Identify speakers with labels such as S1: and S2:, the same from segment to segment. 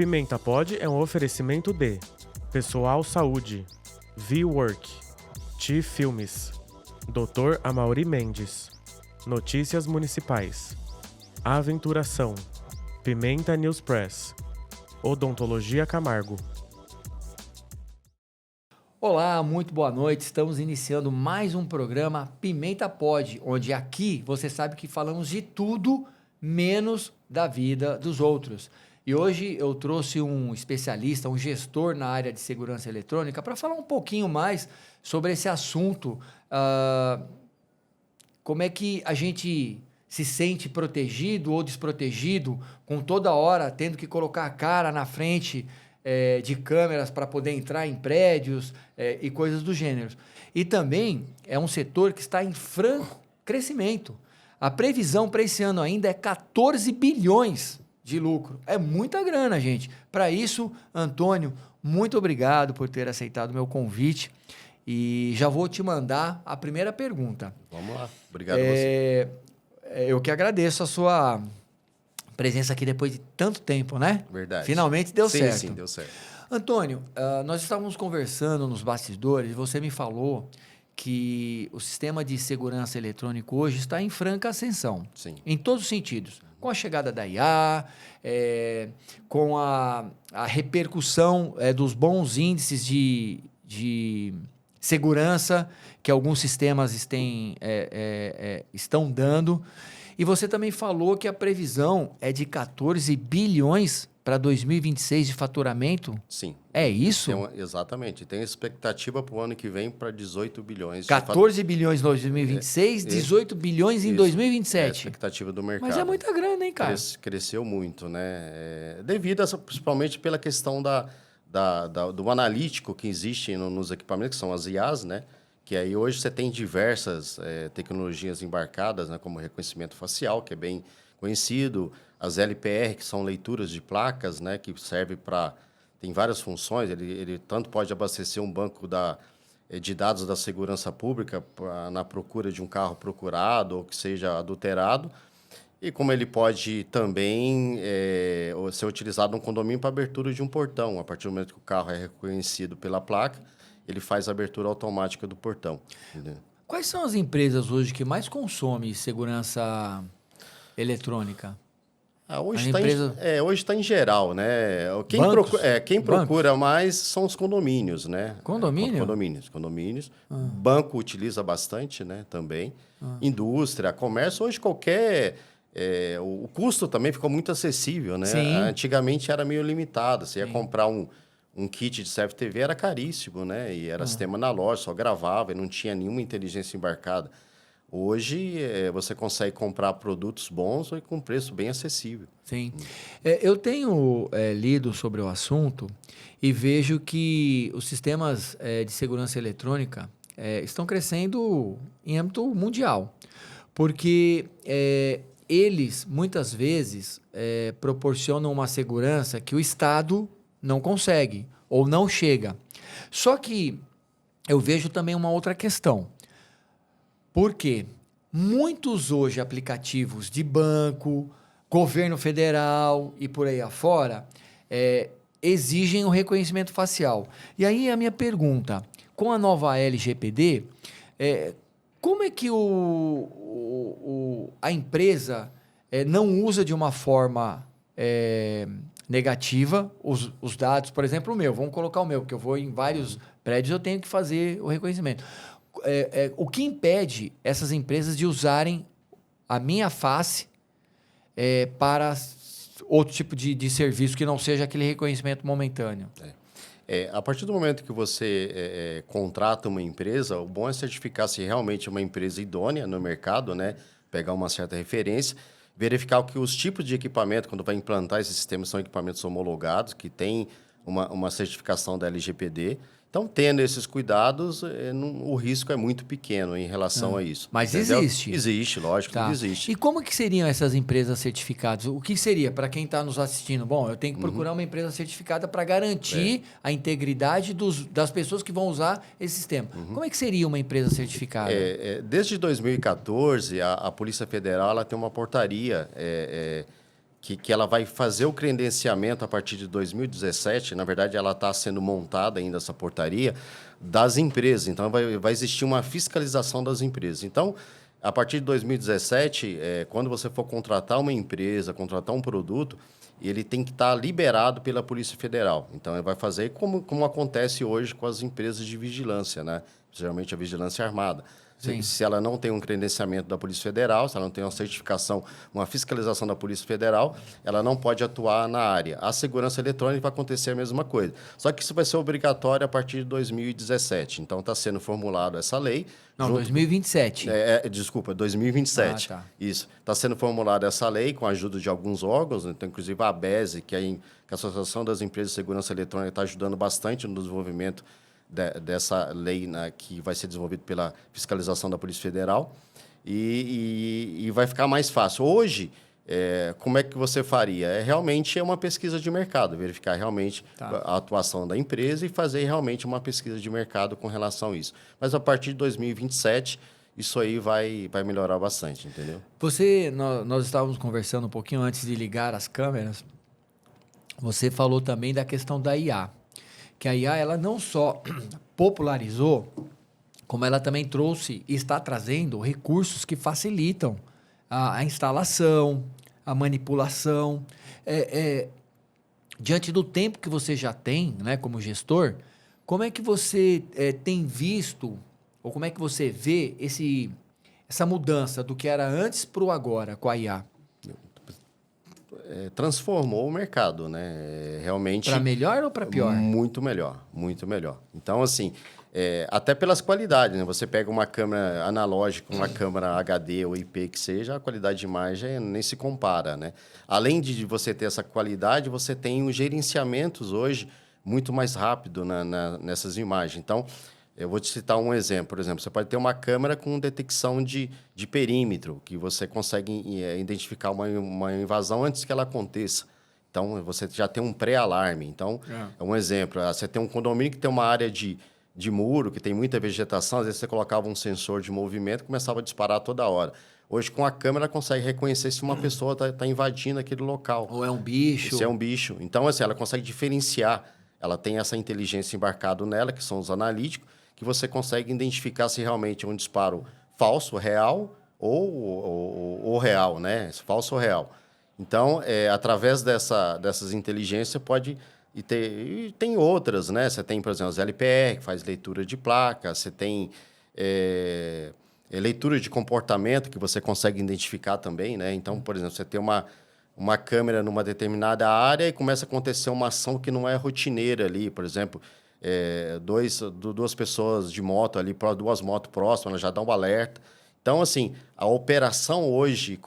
S1: Pimenta Pod é um oferecimento de Pessoal Saúde, V-Work, Ti Filmes, Dr. Amaury Mendes, Notícias Municipais, Aventuração, Pimenta News Press, Odontologia Camargo.
S2: Olá, muito boa noite. Estamos iniciando mais um programa Pimenta Pod, onde aqui você sabe que falamos de tudo menos da vida dos outros. E hoje eu trouxe um especialista, um gestor na área de segurança eletrônica para falar um pouquinho mais sobre esse assunto. Como é que a gente se sente protegido ou desprotegido, com toda hora tendo que colocar a cara na frente de câmeras para poder entrar em prédios e coisas do gênero. E também é um setor que está em franco crescimento. A previsão para esse ano ainda é 14 bilhões de lucro. É muita grana, gente. Para isso, Antônio, muito obrigado por ter aceitado o meu convite. E já vou te mandar a primeira pergunta.
S3: Vamos lá. Obrigado a você.
S2: Eu que agradeço a sua presença aqui depois de tanto tempo, né?
S3: Verdade.
S2: Finalmente deu certo.
S3: Sim, deu certo.
S2: Antônio, nós estávamos conversando nos bastidores e você me falou que o sistema de segurança eletrônico hoje está em franca ascensão.
S3: Sim.
S2: Em todos os sentidos. Com a chegada da IA, com a repercussão dos bons índices de segurança que alguns sistemas estão dando. E você também falou que a previsão é de 14 bilhões para 2026 de faturamento?
S3: Sim.
S2: É isso?
S3: Exatamente. Tem expectativa para o ano que vem para 18 bilhões.
S2: 14 bilhões em 2026, 18 bilhões em 2027.
S3: É a expectativa do mercado.
S2: Mas é muita grana, hein, cara?
S3: Cresceu muito, né? Devido principalmente pela questão do analítico que existe nos equipamentos, que são as IAs, né? Que aí hoje você tem diversas tecnologias embarcadas, né? Como reconhecimento facial, que é bem conhecido, as LPR, que são leituras de placas, né? Que serve para... Tem várias funções, ele tanto pode abastecer um banco de dados da segurança pública na procura de um carro procurado ou que seja adulterado, e como ele pode também ser utilizado num condomínio para abertura de um portão. A partir do momento que o carro é reconhecido pela placa, ele faz a abertura automática do portão. Entendeu?
S2: Quais são as empresas hoje que mais consomem segurança eletrônica?
S3: Hoje está em geral, né? Quem procura mais são os condomínios, né?
S2: Condomínio?
S3: Condomínios. Banco utiliza bastante, né? Também. Indústria, comércio, hoje qualquer... o custo também ficou muito acessível, né?
S2: Sim.
S3: Antigamente era meio limitado. Você ia comprar um kit de CFTV, era caríssimo, né? E era sistema na loja, só gravava e não tinha nenhuma inteligência embarcada. Hoje, você consegue comprar produtos bons e com preço bem acessível.
S2: Sim. Eu tenho lido sobre o assunto e vejo que os sistemas de segurança eletrônica estão crescendo em âmbito mundial, porque eles, muitas vezes, proporcionam uma segurança que o Estado não consegue ou não chega. Só que eu vejo também uma outra questão. Porque muitos hoje aplicativos de banco, governo federal e por aí afora exigem o reconhecimento facial. E aí a minha pergunta, com a nova LGPD, como é que a empresa não usa de uma forma negativa os dados, por exemplo, o meu, vamos colocar o meu, porque eu vou em vários prédios, eu tenho que fazer o reconhecimento. O que impede essas empresas de usarem a minha face para outro tipo de serviço que não seja aquele reconhecimento momentâneo?
S3: A partir do momento que você contrata uma empresa, o bom é certificar se realmente é uma empresa idônea no mercado, né? Pegar uma certa referência, verificar que os tipos de equipamento, quando vai implantar esse sistema, são equipamentos homologados, que têm uma certificação da LGPD. Então, tendo esses cuidados, o risco é muito pequeno em relação a isso.
S2: Mas
S3: entendeu?
S2: existe?
S3: Existe, lógico que existe.
S2: E como que seriam essas empresas certificadas? O que seria, para quem está nos assistindo? Bom, eu tenho que procurar uma empresa certificada para garantir a integridade das pessoas que vão usar esse sistema. Como é que seria uma empresa certificada?
S3: Desde 2014, a Polícia Federal ela tem uma portaria que ela vai fazer o credenciamento a partir de 2017. Na verdade, ela está sendo montada ainda, essa portaria, das empresas. Então, vai existir uma fiscalização das empresas. Então, a partir de 2017, quando você for contratar uma empresa, contratar um produto, ele tem que estar liberado pela Polícia Federal. Então, ele vai fazer como acontece hoje com as empresas de vigilância, né? Geralmente a vigilância armada. Se ela não tem um credenciamento da Polícia Federal, se ela não tem uma certificação, uma fiscalização da Polícia Federal, ela não pode atuar na área. A segurança eletrônica vai acontecer a mesma coisa. Só que isso vai ser obrigatório a partir de 2017. Então, está sendo formulada essa lei.
S2: Não, 2027.
S3: Desculpa, 2027.
S2: Tá.
S3: Isso. Está sendo formulada essa lei com a ajuda de alguns órgãos, então, inclusive a ABESE, que é a Associação das Empresas de Segurança Eletrônica, está ajudando bastante no desenvolvimento dessa lei, né, que vai ser desenvolvida pela fiscalização da Polícia Federal e vai ficar mais fácil. Hoje, como é que você faria? Realmente é uma pesquisa de mercado, verificar realmente a atuação da empresa e fazer realmente uma pesquisa de mercado com relação a isso. Mas a partir de 2027, isso aí vai melhorar bastante, entendeu?
S2: Nós estávamos conversando um pouquinho antes de ligar as câmeras, você falou também da questão da IA. Que a IA, ela não só popularizou, como ela também trouxe e está trazendo recursos que facilitam a instalação, a manipulação. Diante do tempo que você já tem, né, como gestor, como é que você tem visto, ou como é que você vê essa mudança do que era antes para o agora com a IA?
S3: Transformou o mercado, né? Realmente...
S2: Para melhor ou para pior?
S3: Muito melhor, muito melhor. Então, assim, até pelas qualidades, né? Você pega uma câmera analógica, uma câmera HD ou IP que seja, a qualidade de imagem nem se compara, né? Além de você ter essa qualidade, você tem os gerenciamentos hoje muito mais rápido nessas imagens. Então, eu vou te citar um exemplo. Por exemplo, você pode ter uma câmera com detecção de perímetro, que você consegue identificar uma invasão antes que ela aconteça. Então, você já tem um pré-alarme. Então, é um exemplo. Você tem um condomínio que tem uma área de muro, que tem muita vegetação, às vezes você colocava um sensor de movimento e começava a disparar toda hora. Hoje, com a câmera, consegue reconhecer se uma pessoa está invadindo aquele local.
S2: Ou é um bicho.
S3: Se é um bicho. Então, assim, ela consegue diferenciar. Ela tem essa inteligência embarcada nela, que são os analíticos, que você consegue identificar se realmente é um disparo falso, real ou real, né? Falso ou real. Então, através dessas inteligências, pode... E tem outras, né? Você tem, por exemplo, as LPR, que faz leitura de placa. Você tem leitura de comportamento, que você consegue identificar também, né? Então, por exemplo, você tem uma câmera numa determinada área e começa a acontecer uma ação que não é rotineira ali. Por exemplo, duas pessoas de moto ali, duas motos próximas, ela já dá um alerta. Então, assim, a operação hoje,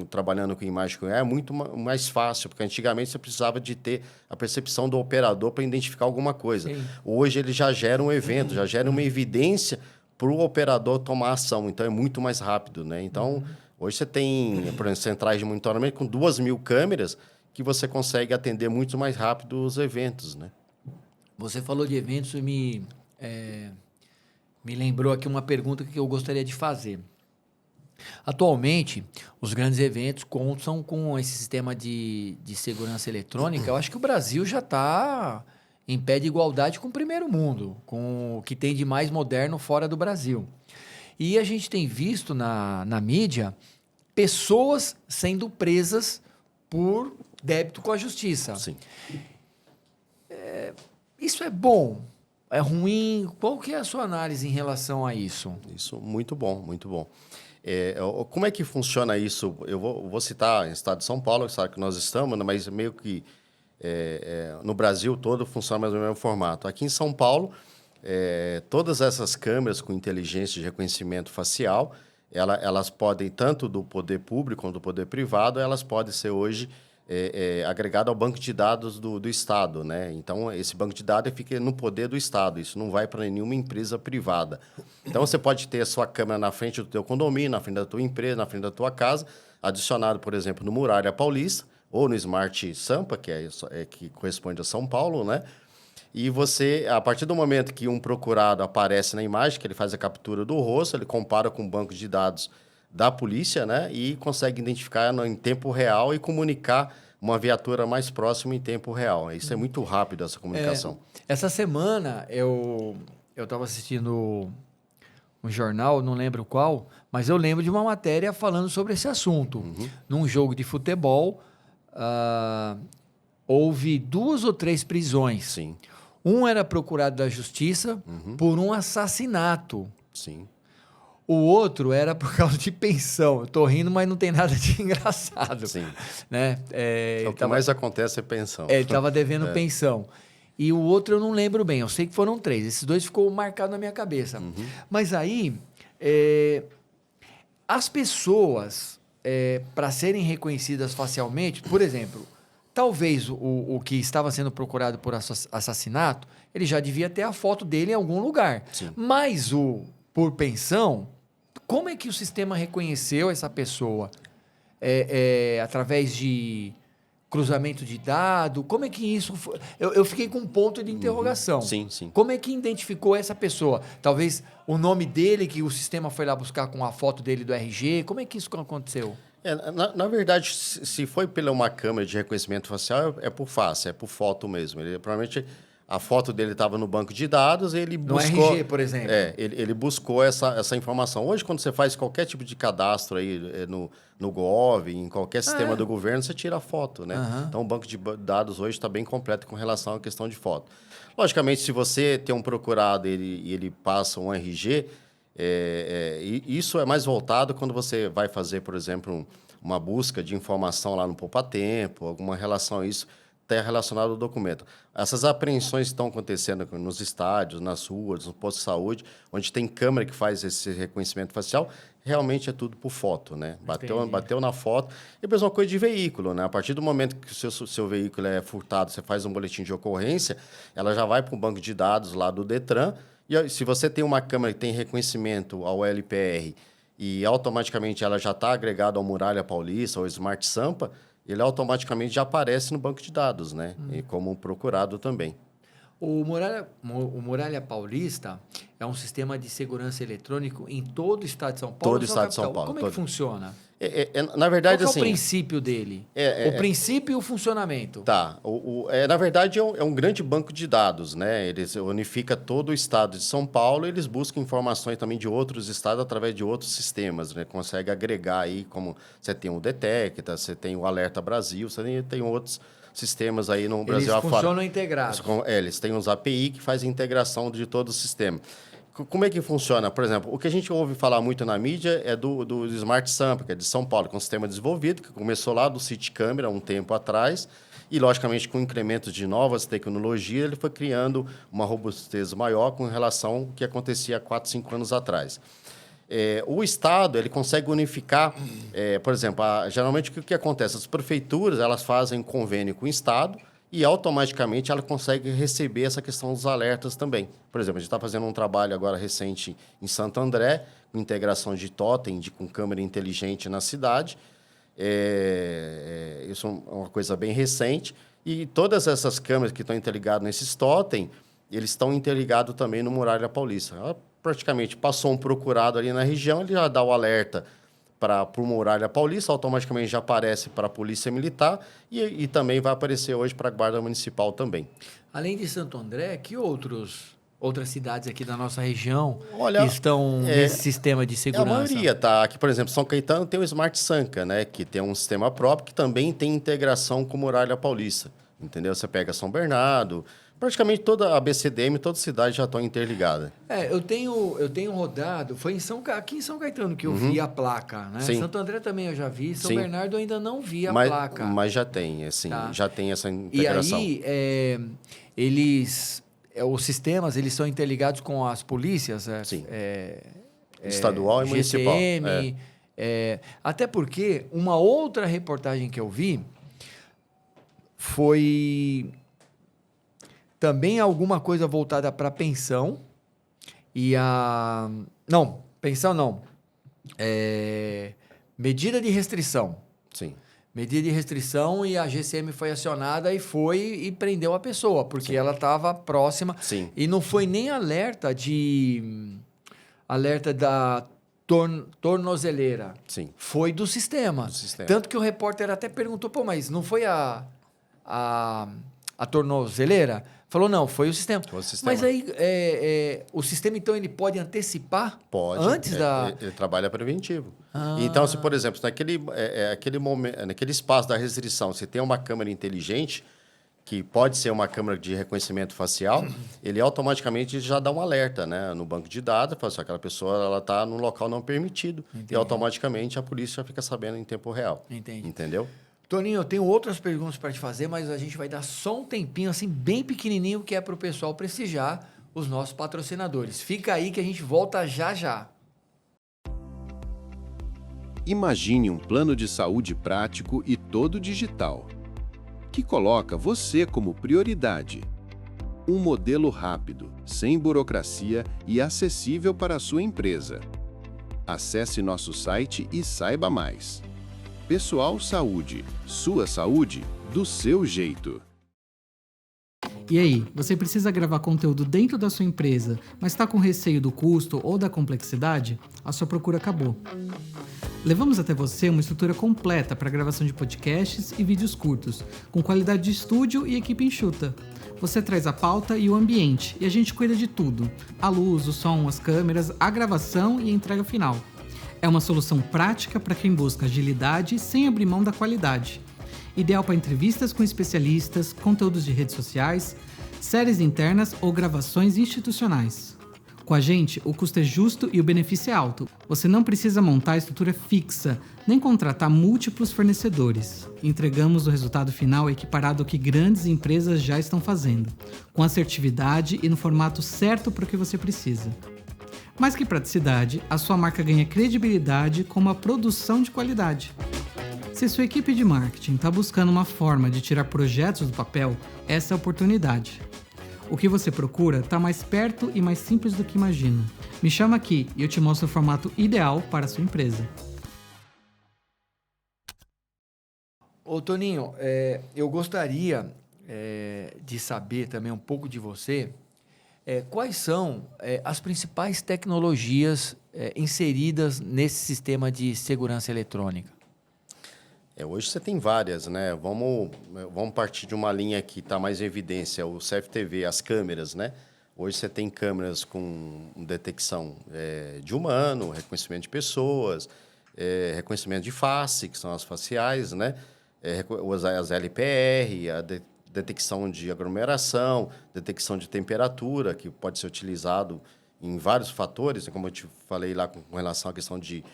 S3: trabalhando com imagem com IA, é muito mais fácil, porque antigamente você precisava de ter a percepção do operador para identificar alguma coisa. Sim. Hoje ele já gera um evento, já gera uma evidência para o operador tomar ação. Então, é muito mais rápido, né? Então, hoje você tem, por exemplo, centrais de monitoramento com 2.000 câmeras que você consegue atender muito mais rápido os eventos, né?
S2: Você falou de eventos e me lembrou aqui uma pergunta que eu gostaria de fazer. Atualmente, os grandes eventos contam com esse sistema de segurança eletrônica. Eu acho que o Brasil já está em pé de igualdade com o primeiro mundo, com o que tem de mais moderno fora do Brasil. E a gente tem visto na mídia pessoas sendo presas por débito com a justiça.
S3: Sim.
S2: Isso é bom? É ruim? Qual que é a sua análise em relação a isso?
S3: Isso, muito bom, muito bom. Como é que funciona isso? Eu vou citar o estado de São Paulo, que sabe que nós estamos, mas meio que no Brasil todo funciona mais ou menos no mesmo formato. Aqui em São Paulo, todas essas câmeras com inteligência de reconhecimento facial, elas podem, tanto do poder público quanto do poder privado, elas podem ser hoje agregado ao banco de dados do Estado, né? Então, esse banco de dados fica no poder do Estado, isso não vai para nenhuma empresa privada. Então, você pode ter a sua câmera na frente do teu condomínio, na frente da tua empresa, na frente da tua casa, adicionado, por exemplo, no Muralha Paulista ou no Smart Sampa, que corresponde a São Paulo, né? E você, a partir do momento que um procurado aparece na imagem, que ele faz a captura do rosto, ele compara com o banco de dados da polícia, né? E consegue identificar em tempo real e comunicar uma viatura mais próxima em tempo real. Isso é muito rápido, essa comunicação.
S2: Essa semana eu estava assistindo um jornal, não lembro qual, mas eu lembro de uma matéria falando sobre esse assunto. Num jogo de futebol, houve 2 ou 3 prisões.
S3: Sim.
S2: Um era procurado da justiça por um assassinato.
S3: Sim.
S2: O outro era por causa de pensão. Eu tô rindo, mas não tem nada de engraçado.
S3: Sim.
S2: Né?
S3: O que mais acontece é pensão.
S2: Ele estava devendo pensão. E o outro eu não lembro bem. Eu sei que foram 3. Esses 2 ficou marcado na minha cabeça. Mas aí, as pessoas, para serem reconhecidas facialmente, por exemplo, talvez o que estava sendo procurado por assassinato, ele já devia ter a foto dele em algum lugar.
S3: Sim.
S2: Mas o por pensão, como é que o sistema reconheceu essa pessoa? Através de cruzamento de dado? Como é que isso foi? Eu fiquei com um ponto de interrogação.
S3: Sim, sim.
S2: Como é que identificou essa pessoa? Talvez o nome dele, que o sistema foi lá buscar com a foto dele do RG. Como é que isso aconteceu?
S3: Na verdade, se foi pela uma câmera de reconhecimento facial, é por face, é por foto mesmo. Ele provavelmente... A foto dele estava no banco de dados, ele buscou...
S2: No RG, por exemplo.
S3: Ele buscou essa informação. Hoje, quando você faz qualquer tipo de cadastro aí no Gov, em qualquer sistema do governo, você tira a foto, né? Então, o banco de dados hoje está bem completo com relação à questão de foto. Logicamente, se você tem um procurado e ele passa um RG, isso é mais voltado quando você vai fazer, por exemplo, uma busca de informação lá no Poupa Tempo, alguma relação a isso, está relacionado ao documento. Essas apreensões estão acontecendo nos estádios, nas ruas, no posto de saúde, onde tem câmera que faz esse reconhecimento facial, realmente é tudo por foto, né? Bateu na foto. E a mesma coisa de veículo, né? A partir do momento que o seu veículo é furtado, você faz um boletim de ocorrência, ela já vai para um banco de dados lá do Detran, e se você tem uma câmera que tem reconhecimento ao LPR e automaticamente ela já está agregada ao Muralha Paulista, ao Smart Sampa, ele automaticamente já aparece no banco de dados, né? E como procurado também.
S2: O Muralha Paulista é um sistema de segurança eletrônico em todo o estado de São Paulo?
S3: Todo o estado de São Paulo.
S2: Como é que funciona?
S3: Na verdade,
S2: Qual que
S3: assim...
S2: é o princípio dele? O princípio e o funcionamento.
S3: Tá. Na verdade, é um grande banco de dados, né? Eles unifica todo o estado de São Paulo e eles buscam informações também de outros estados através de outros sistemas, né? Consegue agregar aí, como você tem o Detecta, você tem o Alerta Brasil, você tem outros sistemas aí no Brasil afora.
S2: Eles funcionam integrados.
S3: Eles têm os API que fazem a integração de todo o sistema. Como é que funciona? Por exemplo, o que a gente ouve falar muito na mídia é do Smart Sampa, que é de São Paulo, que é um sistema desenvolvido, que começou lá do City Câmera há um tempo atrás, e, logicamente, com o incremento de novas tecnologias, ele foi criando uma robustez maior com relação ao que acontecia há 4, 5 anos atrás. O Estado ele consegue unificar, por exemplo, geralmente o que acontece? As prefeituras elas fazem um convênio com o Estado, e automaticamente ela consegue receber essa questão dos alertas também. Por exemplo, a gente está fazendo um trabalho agora recente em Santo André, com integração de totem, com câmera inteligente na cidade. Isso é uma coisa bem recente. E todas essas câmeras que estão interligadas nesses totem, eles estão interligados também no Muralha Paulista. Ela praticamente passou um procurado ali na região, ele já dá o alerta para o Muralha Paulista, automaticamente já aparece para a Polícia Militar e também vai aparecer hoje para a Guarda Municipal também.
S2: Além de Santo André, que outras cidades aqui da nossa região
S3: Olha,
S2: estão nesse sistema de segurança?
S3: A maioria tá. Aqui, por exemplo, São Caetano tem o Smart Sanca, né, que tem um sistema próprio que também tem integração com Muralha Paulista. Entendeu? Você pega São Bernardo, praticamente toda a BCDM, toda a cidade já estão interligadas.
S2: Eu tenho rodado, foi aqui em São Caetano que eu vi a placa, né?
S3: Sim.
S2: Santo André também eu já vi, São
S3: Sim.
S2: Bernardo eu ainda não vi a placa.
S3: Mas já tem, assim,
S2: Tá.
S3: já tem essa integração.
S2: E aí, os sistemas, eles são interligados com as polícias,
S3: Sim. Estadual e municipal.
S2: GCM, até porque uma outra reportagem que eu vi foi também alguma coisa voltada para pensão e não, pensão não, medida de restrição.
S3: Sim.
S2: Medida de restrição e a GCM foi acionada e prendeu a pessoa, porque ela estava próxima.
S3: Sim.
S2: E não foi nem alerta da tornozeleira.
S3: Sim.
S2: Foi do sistema. Tanto que o repórter até perguntou, pô, mas não foi a tornozeleira? Falou, não, foi o sistema.
S3: Foi o sistema.
S2: Mas aí, o sistema, então, ele pode antecipar?
S3: Pode.
S2: Antes da...
S3: Ele trabalha preventivo. Então, se, por exemplo, aquele momento, naquele espaço da restrição, você tem uma câmera inteligente, que pode ser uma câmera de reconhecimento facial, ele automaticamente já dá um alerta, né, no banco de dados, fala assim, aquela pessoa está num local não permitido. Entendi. E automaticamente a polícia já fica sabendo em tempo real.
S2: Entendi.
S3: Entendeu?
S2: Toninho, eu tenho outras perguntas para te fazer, mas a gente vai dar só um tempinho, assim, bem pequenininho, que é para o pessoal prestigiar os nossos patrocinadores. Fica aí que a gente volta já já.
S4: Imagine um plano de saúde prático e todo digital, que coloca você como prioridade. Um modelo rápido, sem burocracia e acessível para a sua empresa. Acesse nosso site e saiba mais. Pessoal Saúde, sua saúde do seu jeito.
S5: E aí, você precisa gravar conteúdo dentro da sua empresa, mas está com receio do custo ou da complexidade? A sua procura acabou. Levamos até você uma estrutura completa para gravação de podcasts e vídeos curtos, com qualidade de estúdio e equipe enxuta. Você traz a pauta e o ambiente, e a gente cuida de tudo: a luz, o som, as câmeras, a gravação e a entrega final. É uma solução prática para quem busca agilidade sem abrir mão da qualidade. Ideal para entrevistas com especialistas, conteúdos de redes sociais, séries internas ou gravações institucionais. Com a gente, o custo é justo e o benefício é alto. Você não precisa montar a estrutura fixa, nem contratar múltiplos fornecedores. Entregamos o resultado final equiparado ao que grandes empresas já estão fazendo, com assertividade e no formato certo para o que você precisa. Mais que praticidade, a sua marca ganha credibilidade com uma produção de qualidade. Se sua equipe de marketing está buscando uma forma de tirar projetos do papel, essa é a oportunidade. O que você procura está mais perto e mais simples do que imagina. Me chama aqui e eu te mostro o formato ideal para a sua empresa.
S2: Ô Toninho, eu gostaria de saber também um pouco de você. Quais são as principais tecnologias inseridas nesse sistema de segurança eletrônica?
S3: Hoje você tem várias, né? Vamos partir de uma linha que está mais em evidência, o CFTV, as câmeras, né? Hoje você tem câmeras com detecção de humano, reconhecimento de pessoas, reconhecimento de face, que são as faciais, né? As LPR, a detecção de aglomeração, detecção de temperatura, que pode ser utilizado em vários fatores, como eu te falei lá com relação à questão de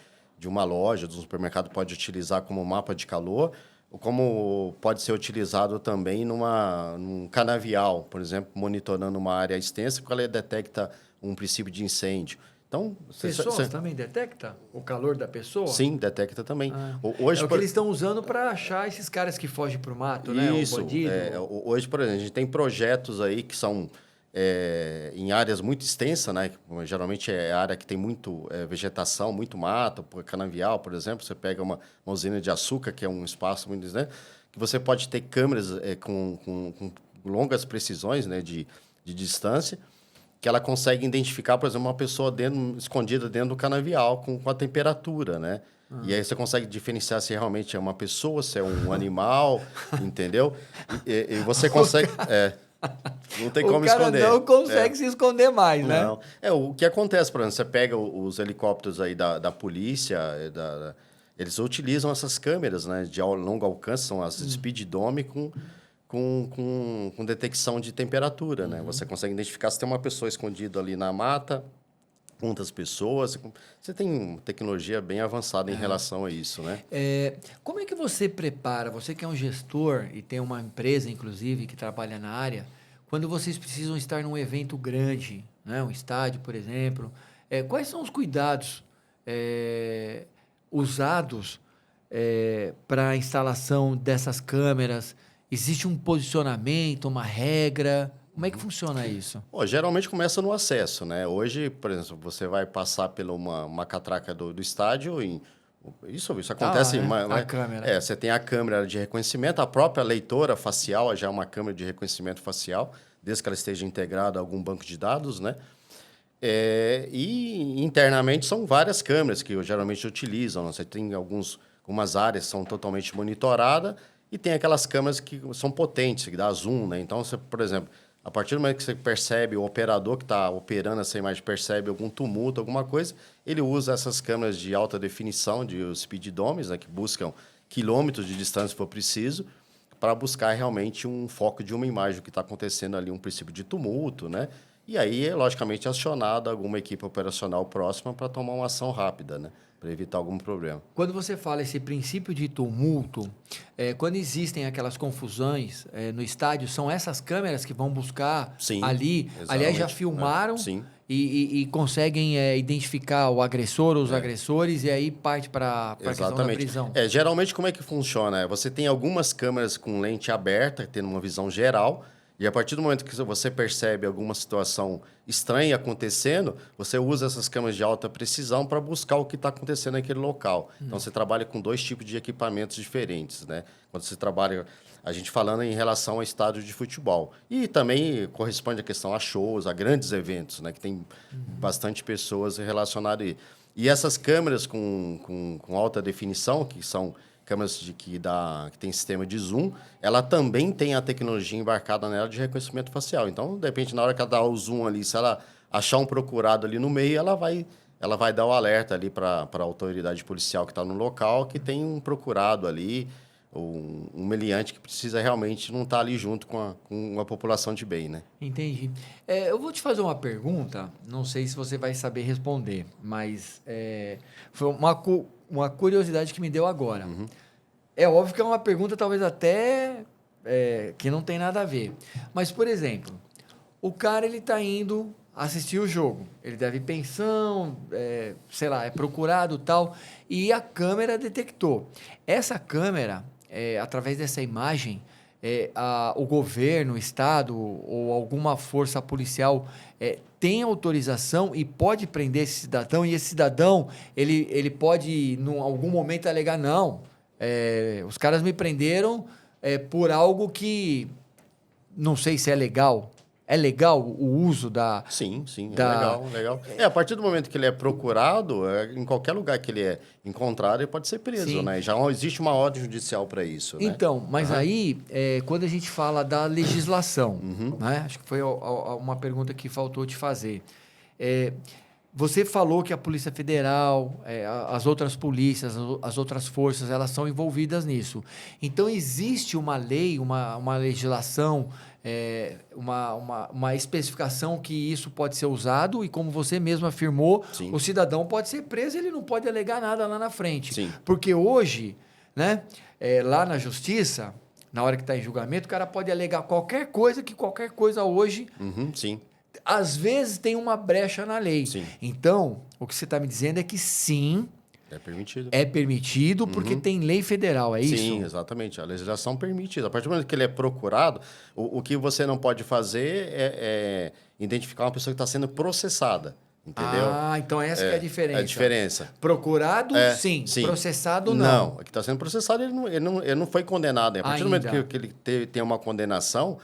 S3: uma loja, de um supermercado, pode utilizar como mapa de calor, ou como pode ser utilizado também num canavial, por exemplo, monitorando uma área extensa, porque ela detecta um princípio de incêndio. Então,
S2: pessoas também detecta o calor da pessoa?
S3: Sim, detecta também.
S2: Hoje, o que eles estão usando para achar esses caras que fogem para o mato, né?
S3: Isso.
S2: O bandido.
S3: Hoje, por exemplo, a gente tem projetos aí que são em áreas muito extensas, né? Geralmente é área que tem muito vegetação, muito mato, canavial, por exemplo. Você pega uma usina de açúcar, que é um espaço muito, né? Que você pode ter câmeras com longas precisões, né? de distância, que ela consegue identificar, por exemplo, uma pessoa escondida dentro do canavial com a temperatura, né? E aí você consegue diferenciar se realmente é uma pessoa, se é um animal, entendeu? E você consegue... não tem como esconder.
S2: O cara não consegue se esconder mais, né?
S3: Não. O que acontece, por exemplo, você pega os helicópteros aí da polícia, eles utilizam essas câmeras, né, de longo alcance, são as Speeddome com detecção de temperatura, né? Você consegue identificar se tem uma pessoa escondida ali na mata, quantas pessoas. Você tem uma tecnologia bem avançada em relação a isso, né?
S2: Como é que você prepara, você que é um gestor e tem uma empresa, inclusive, que trabalha na área, quando vocês precisam estar num evento grande, né? Um estádio, por exemplo, quais são os cuidados usados para a instalação dessas câmeras? Existe um posicionamento, uma regra? Como é que funciona isso?
S3: Geralmente começa no acesso, né? Hoje, por exemplo, você vai passar por uma catraca do estádio e isso acontece...
S2: A câmera.
S3: Você tem a câmera de reconhecimento, a própria leitora facial já é uma câmera de reconhecimento facial, desde que ela esteja integrada a algum banco de dados, né? E E internamente são várias câmeras que geralmente utilizam. Né? Você tem algumas áreas que são totalmente monitoradas e tem aquelas câmeras que são potentes, que dá zoom, né? Então, você, por exemplo, a partir do momento que você percebe, o operador que está operando essa imagem percebe algum tumulto, alguma coisa, ele usa essas câmeras de alta definição, de speedometers, né, que buscam quilômetros de distância, se for preciso, para buscar realmente um foco de uma imagem, o que está acontecendo ali, um princípio de tumulto, né? E aí, logicamente, acionada alguma equipe operacional próxima para tomar uma ação rápida, né? Para evitar algum problema.
S2: Quando você fala esse princípio de tumulto, quando existem aquelas confusões no estádio, são essas câmeras que vão buscar
S3: Sim,
S2: ali.
S3: exatamente.
S2: Aliás, já filmaram
S3: Sim.
S2: E conseguem identificar o agressor ou os agressores e aí parte para a questão da prisão.
S3: Geralmente, como é que funciona? Você tem algumas câmeras com lente aberta, tendo uma visão geral, e a partir do momento que você percebe alguma situação estranha acontecendo, você usa essas câmeras de alta precisão para buscar o que está acontecendo naquele local. Então, você trabalha com 2 tipos de equipamentos diferentes, né? Quando você trabalha, a gente falando em relação ao estádio de futebol. E também corresponde a questão a shows, a grandes eventos, né? Que tem bastante pessoas relacionadas aí. E essas câmeras com alta definição, que são câmeras que tem sistema de zoom, ela também tem a tecnologia embarcada nela de reconhecimento facial. Então, de repente, na hora que ela dá o zoom ali, se ela achar um procurado ali no meio, ela vai dar o alerta ali para a autoridade policial que está no local, que tem um procurado ali, um meliante que precisa realmente não estar ali junto com a população de bem, né?
S2: Entendi. Eu vou te fazer uma pergunta, não sei se você vai saber responder, mas foi uma curiosidade que me deu agora. É óbvio que é uma pergunta talvez até que não tem nada a ver. Mas, por exemplo, o cara ele está indo assistir o jogo. Ele deve ir pensão, sei lá, é procurado e tal, e a câmera detectou. Essa câmera, através dessa imagem, o governo, o Estado ou alguma força policial tem autorização e pode prender esse cidadão, e esse cidadão ele pode, em algum momento, alegar, não, os caras me prenderam por algo que não sei se é legal. É legal o uso da...
S3: Sim, legal. A partir do momento que ele é procurado, em qualquer lugar que ele é encontrado, ele pode ser preso,
S2: Sim.
S3: né? Já existe uma ordem judicial para isso, né?
S2: Então, mas aí, quando a gente fala da legislação, né? Acho que foi uma pergunta que faltou te fazer. Você falou que a Polícia Federal, as outras polícias, as outras forças, elas são envolvidas nisso. Então, existe uma lei, uma legislação, uma especificação que isso pode ser usado e, como você mesmo afirmou,
S3: Sim.
S2: o cidadão pode ser preso e ele não pode alegar nada lá na frente.
S3: Sim.
S2: Porque hoje, né, lá na justiça, na hora que está em julgamento, o cara pode alegar qualquer coisa hoje...
S3: Sim.
S2: Às vezes tem uma brecha na lei.
S3: Sim.
S2: Então, o que você está me dizendo é que sim,
S3: É permitido.
S2: é permitido porque tem lei federal, é isso?
S3: Sim, exatamente. A legislação permite isso. A partir do momento que ele é procurado, o que você não pode fazer é identificar uma pessoa que está sendo processada. Entendeu?
S2: Ah, então essa que é a diferença.
S3: É a diferença.
S2: Procurado, sim. Processado, não.
S3: Não, o que está sendo processado, ele não foi condenado. A partir do momento que ele tem uma condenação,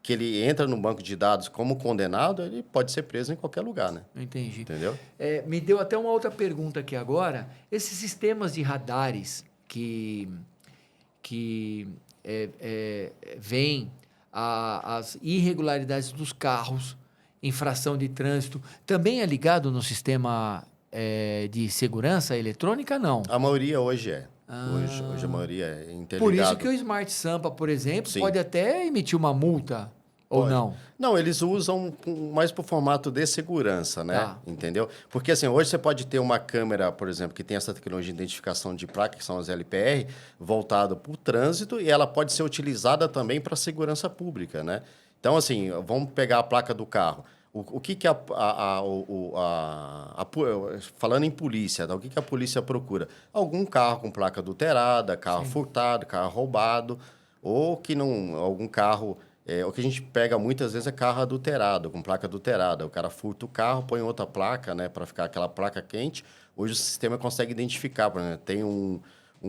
S3: que ele entra no banco de dados como condenado, ele pode ser preso em qualquer lugar, né?
S2: Entendi.
S3: Entendeu?
S2: Me deu até uma outra pergunta aqui agora. Esses sistemas de radares que veem as irregularidades dos carros, infração de trânsito, também é ligado no sistema de segurança eletrônica, não?
S3: A maioria hoje é. Hoje a maioria é interligado.
S2: Por isso que o Smart Sampa, por exemplo,
S3: Sim.
S2: pode até emitir uma multa, ou não?
S3: Não, eles usam mais para o formato de segurança, né?
S2: Tá.
S3: Entendeu? Porque assim, hoje você pode ter uma câmera, por exemplo, que tem essa tecnologia de identificação de placa, que são as LPR, voltada para o trânsito, e ela pode ser utilizada também para segurança pública, né? Então, assim, vamos pegar a placa do carro. O que falando em polícia, o que a polícia procura? Algum carro com placa adulterada, carro furtado, carro roubado, ou que não, algum carro... o que a gente pega muitas vezes é carro adulterado, com placa adulterada. O cara furta o carro, põe outra placa, né, para ficar aquela placa quente. Hoje o sistema consegue identificar, por exemplo, tem um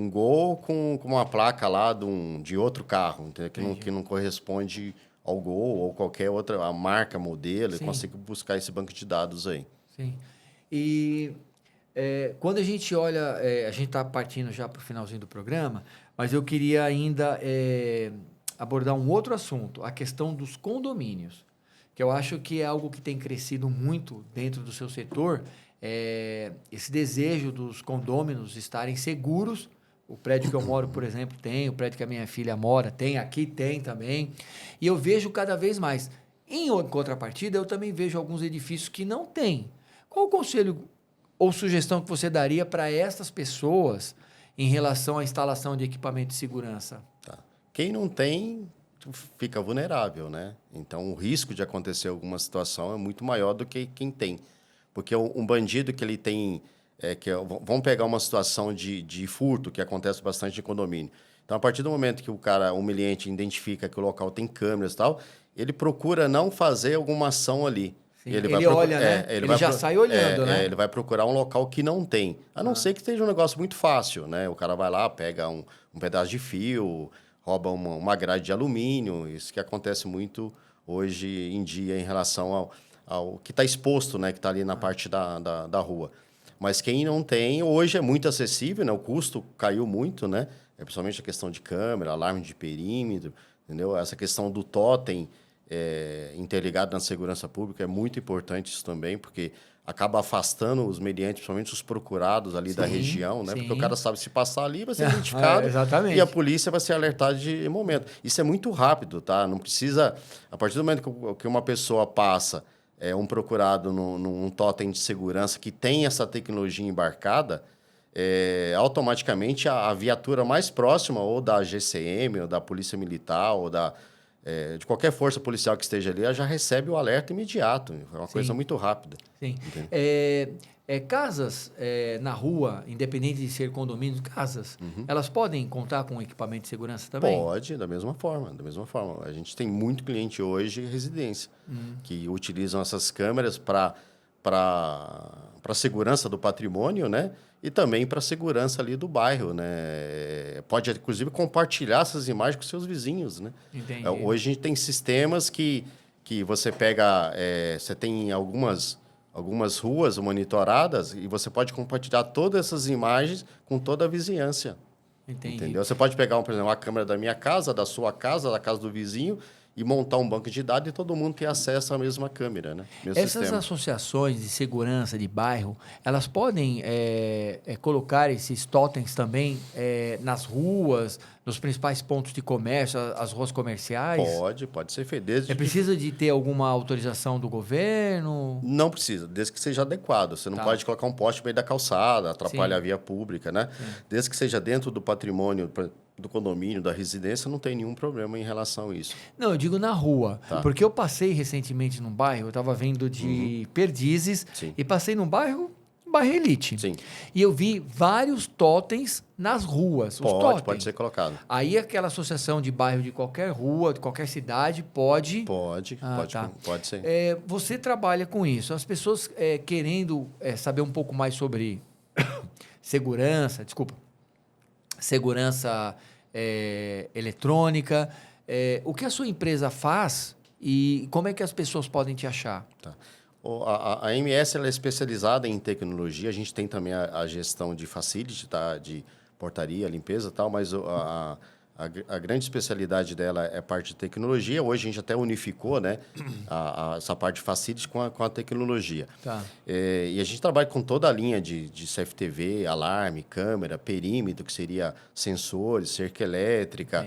S3: Gol com uma placa lá de outro carro, que não corresponde ao Gol ou qualquer outra a marca, modelo, e consegue buscar esse banco de dados aí.
S2: Sim. E quando a gente olha, a gente está partindo já para o finalzinho do programa, mas eu queria ainda abordar um outro assunto, a questão dos condomínios, que eu acho que é algo que tem crescido muito dentro do seu setor, esse desejo dos condôminos estarem seguros. O prédio que eu moro, por exemplo, tem, o prédio que a minha filha mora tem, aqui tem também, e eu vejo cada vez mais. Em contrapartida, eu também vejo alguns edifícios que não têm. Qual o conselho ou sugestão que você daria para essas pessoas em relação à instalação de equipamento de segurança?
S3: Tá. Quem não tem, fica vulnerável, né? Então, o risco de acontecer alguma situação é muito maior do que quem tem. Porque um bandido que ele tem... vamos pegar uma situação de furto, que acontece bastante em condomínio. Então, a partir do momento que o humilhante identifica que o local tem câmeras e tal, ele procura não fazer alguma ação ali.
S2: Sim, ele olha, né? Ele já sai olhando, né?
S3: Ele vai procurar um local que não tem. A não ser que seja um negócio muito fácil, né? O cara vai lá, pega um pedaço de fio, rouba uma grade de alumínio. Isso que acontece muito hoje em dia em relação ao que está exposto, né? Que está ali na parte da rua. Mas quem não tem, hoje é muito acessível, né? O custo caiu muito, né? Principalmente a questão de câmera, alarme de perímetro, entendeu? Essa questão do totem interligado na segurança pública é muito importante isso também, porque acaba afastando os meliantes, principalmente os procurados ali da região, né? Porque o cara sabe se passar ali, vai ser identificado
S2: exatamente.
S3: E a polícia vai ser alertada de momento. Isso é muito rápido, tá? Não precisa... A partir do momento que uma pessoa passa um procurado num totem de segurança que tem essa tecnologia embarcada, automaticamente a viatura mais próxima, ou da GCM, ou da Polícia Militar, ou de qualquer força policial que esteja ali, ela já recebe o alerta imediato. É uma coisa muito rápida.
S2: Sim. Casas na rua, independente de ser condomínios, casas, elas podem contar com equipamento de segurança também?
S3: Pode, da mesma forma. A gente tem muito cliente hoje em residência que utilizam essas câmeras para segurança do patrimônio, né? E também para segurança ali do bairro, né? Pode, inclusive, compartilhar essas imagens com seus vizinhos, né?
S2: Entendi.
S3: Hoje a gente tem sistemas que você pega... você tem algumas ruas monitoradas e você pode compartilhar todas essas imagens com toda a vizinhança.
S2: Entendi.
S3: Entendeu? Você pode pegar, por exemplo, a câmera da minha casa, da sua casa, da casa do vizinho e montar um banco de dados e todo mundo ter acesso à mesma câmera, né?
S2: Essas associações de segurança de bairro, elas podem colocar esses totens também nas ruas, nos principais pontos de comércio, as ruas comerciais?
S3: Pode ser feito.
S2: Precisa de ter alguma autorização do governo?
S3: Não precisa, desde que seja adequado. Você não pode colocar um poste no meio da calçada, atrapalhar a via pública, né? Sim. Desde que seja dentro do patrimônio do condomínio, da residência, não tem nenhum problema em relação a isso.
S2: Não, eu digo na rua. Porque eu passei recentemente num bairro, eu estava vindo de Perdizes e passei num bairro elite.
S3: Sim.
S2: E eu vi vários totens nas ruas.
S3: Pode ser colocado.
S2: Aí aquela associação de bairro de qualquer rua, de qualquer cidade, pode...
S3: Pode ser.
S2: Você trabalha com isso. As pessoas querendo saber um pouco mais sobre segurança eletrônica, o que a sua empresa faz e como é que as pessoas podem te achar?
S3: Tá. A MS ela é especializada em tecnologia, a gente tem também a gestão de facility, tá? De portaria, limpeza e tal, mas a grande especialidade dela é a parte de tecnologia. Hoje a gente até unificou, né, essa parte de facility com a tecnologia.
S2: Tá.
S3: E a gente trabalha com toda a linha de CFTV, alarme, câmera, perímetro, que seria sensores, cerca elétrica,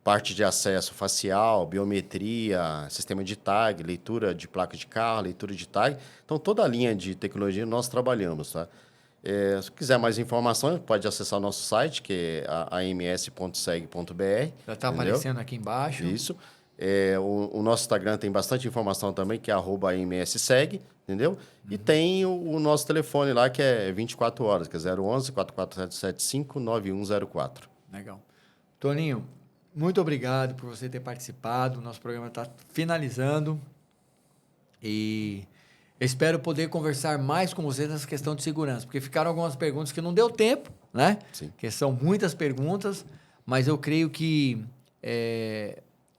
S3: parte de acesso facial, biometria, sistema de tag, leitura de placa de carro, leitura de tag. Então, toda a linha de tecnologia nós trabalhamos, tá? Se quiser mais informações, pode acessar o nosso site, que é ams.seg.br.
S2: Já está aparecendo aqui embaixo.
S3: Isso. O nosso Instagram tem bastante informação também, que é @amsseg, entendeu? E tem o nosso telefone lá, que é 24 horas, que é 011-4475-9104.
S2: Legal. Toninho, muito obrigado por você ter participado. O nosso programa está finalizando. E espero poder conversar mais com você nessa questão de segurança, porque ficaram algumas perguntas que não deu tempo, né?
S3: Sim.
S2: Que são muitas perguntas, mas eu creio que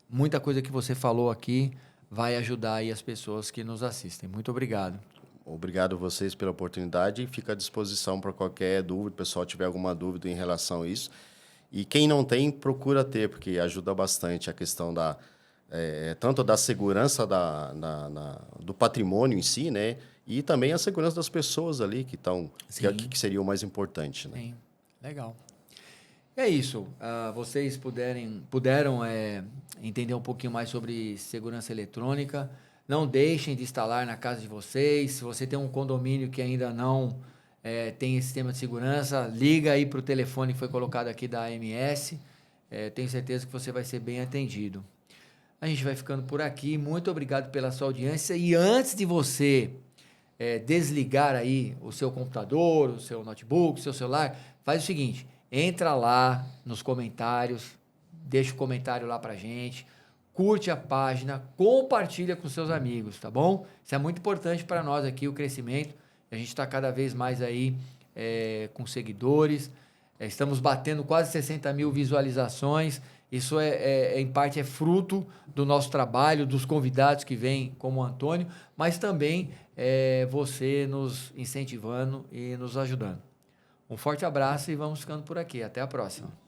S2: muita coisa que você falou aqui vai ajudar aí as pessoas que nos assistem. Muito obrigado.
S3: Obrigado a vocês pela oportunidade e fica à disposição para qualquer dúvida, o pessoal tiver alguma dúvida em relação a isso. E quem não tem, procura ter, porque ajuda bastante a questão tanto da segurança do patrimônio em si, né? E também a segurança das pessoas ali que estão, que seria o mais importante, né?
S2: Sim, legal. E é isso. Vocês puderam entender um pouquinho mais sobre segurança eletrônica. Não deixem de instalar na casa de vocês. Se você tem um condomínio que ainda não tem esse sistema de segurança, liga aí para o telefone que foi colocado aqui da AMS. Tenho certeza que você vai ser bem atendido. A gente vai ficando por aqui. Muito obrigado pela sua audiência. E antes de você desligar aí o seu computador, o seu notebook, o seu celular, faz o seguinte, entra lá nos comentários, deixa o comentário lá pra gente, curte a página, compartilha com seus amigos, tá bom? Isso é muito importante para nós aqui, o crescimento. A gente está cada vez mais aí com seguidores, estamos batendo quase 60 mil visualizações. Isso em parte é fruto do nosso trabalho, dos convidados que vêm, como o Antônio, mas também você nos incentivando e nos ajudando. Um forte abraço e vamos ficando por aqui. Até a próxima.